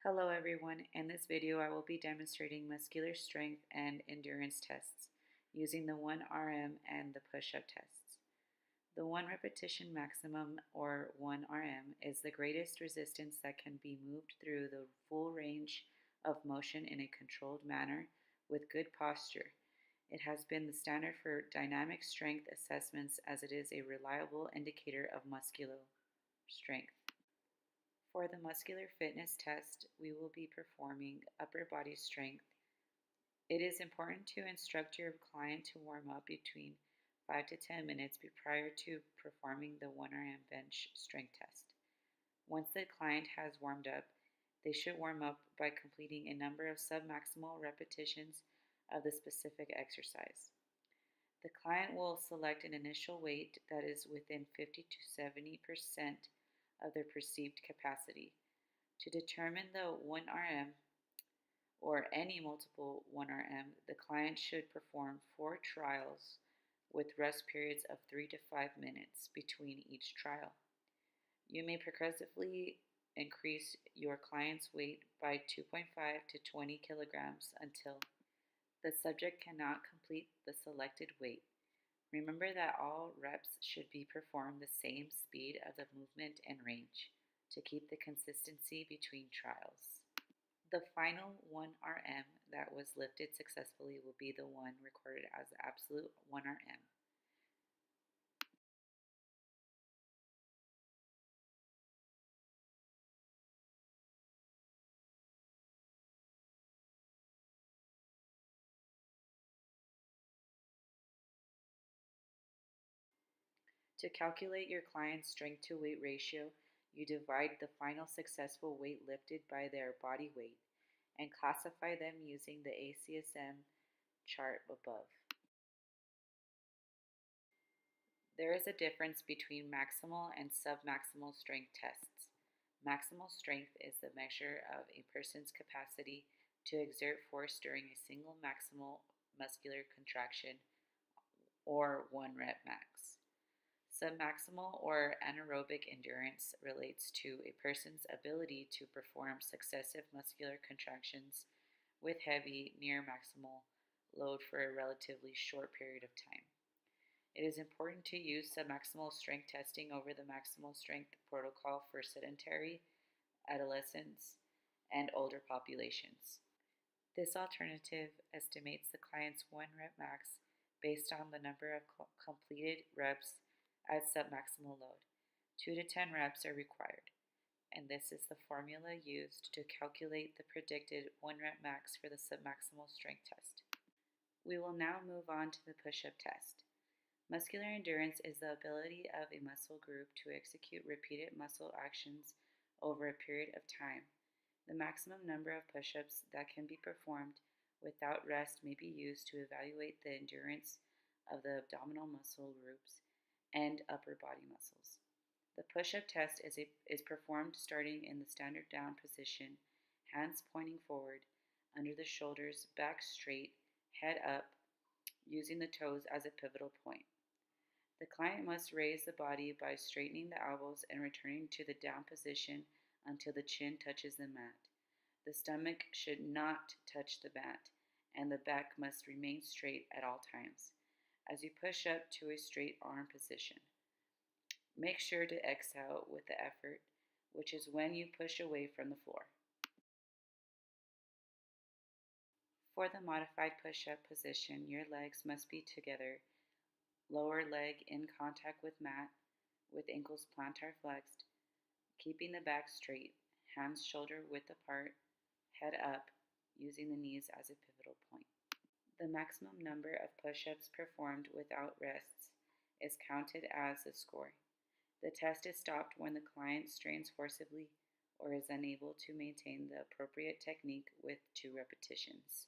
Hello everyone, in this video I will be demonstrating muscular strength and endurance tests using the 1RM and the push-up tests. The 1 repetition maximum, or 1RM, is the greatest resistance that can be moved through the full range of motion in a controlled manner with good posture. It has been the standard for dynamic strength assessments as it is a reliable indicator of muscular strength. For the muscular fitness test, we will be performing upper body strength. It is important to instruct your client to warm up between 5 to 10 minutes prior to performing the 1RM bench strength test. Once the client has warmed up, they should warm up by completing a number of submaximal repetitions of the specific exercise. The client will select an initial weight that is within 50 to 70% of their perceived capacity. To determine the 1RM or any multiple 1RM, the client should perform 4 trials with rest periods of 3 to 5 minutes between each trial. You may progressively increase your client's weight by 2.5 to 20 kilograms until the subject cannot complete the selected weight. Remember that all reps should be performed the same speed of the movement and range to keep the consistency between trials. The final 1RM that was lifted successfully will be the one recorded as the absolute 1RM. To calculate your client's strength to weight ratio, you divide the final successful weight lifted by their body weight and classify them using the ACSM chart above. There is a difference between maximal and submaximal strength tests. Maximal strength is the measure of a person's capacity to exert force during a single maximal muscular contraction or 1 rep max. Submaximal or anaerobic endurance relates to a person's ability to perform successive muscular contractions with heavy, near maximal load for a relatively short period of time. It is important to use submaximal strength testing over the maximal strength protocol for sedentary, adolescents, and older populations. This alternative estimates the client's 1 rep max based on the number of completed reps at submaximal load. 2 to 10 reps are required, and this is the formula used to calculate the predicted 1 rep max for the submaximal strength test. We will now move on to the push-up test. Muscular endurance is the ability of a muscle group to execute repeated muscle actions over a period of time. The maximum number of push-ups that can be performed without rest may be used to evaluate the endurance of the abdominal muscle groups and upper body muscles. The push-up test is performed starting in the standard down position, hands pointing forward, under the shoulders, back straight, head up, using the toes as a pivotal point. The client must raise the body by straightening the elbows and returning to the down position until the chin touches the mat. The stomach should not touch the mat, and the back must remain straight at all times as you push up to a straight arm position. Make sure to exhale with the effort, which is when you push away from the floor. For the modified push-up position, your legs must be together, lower leg in contact with mat, with ankles plantar flexed, keeping the back straight, hands shoulder width apart, head up, using the knees as a pivotal point. The maximum number of push-ups performed without rests is counted as a score. The test is stopped when the client strains forcibly or is unable to maintain the appropriate technique with 2 repetitions.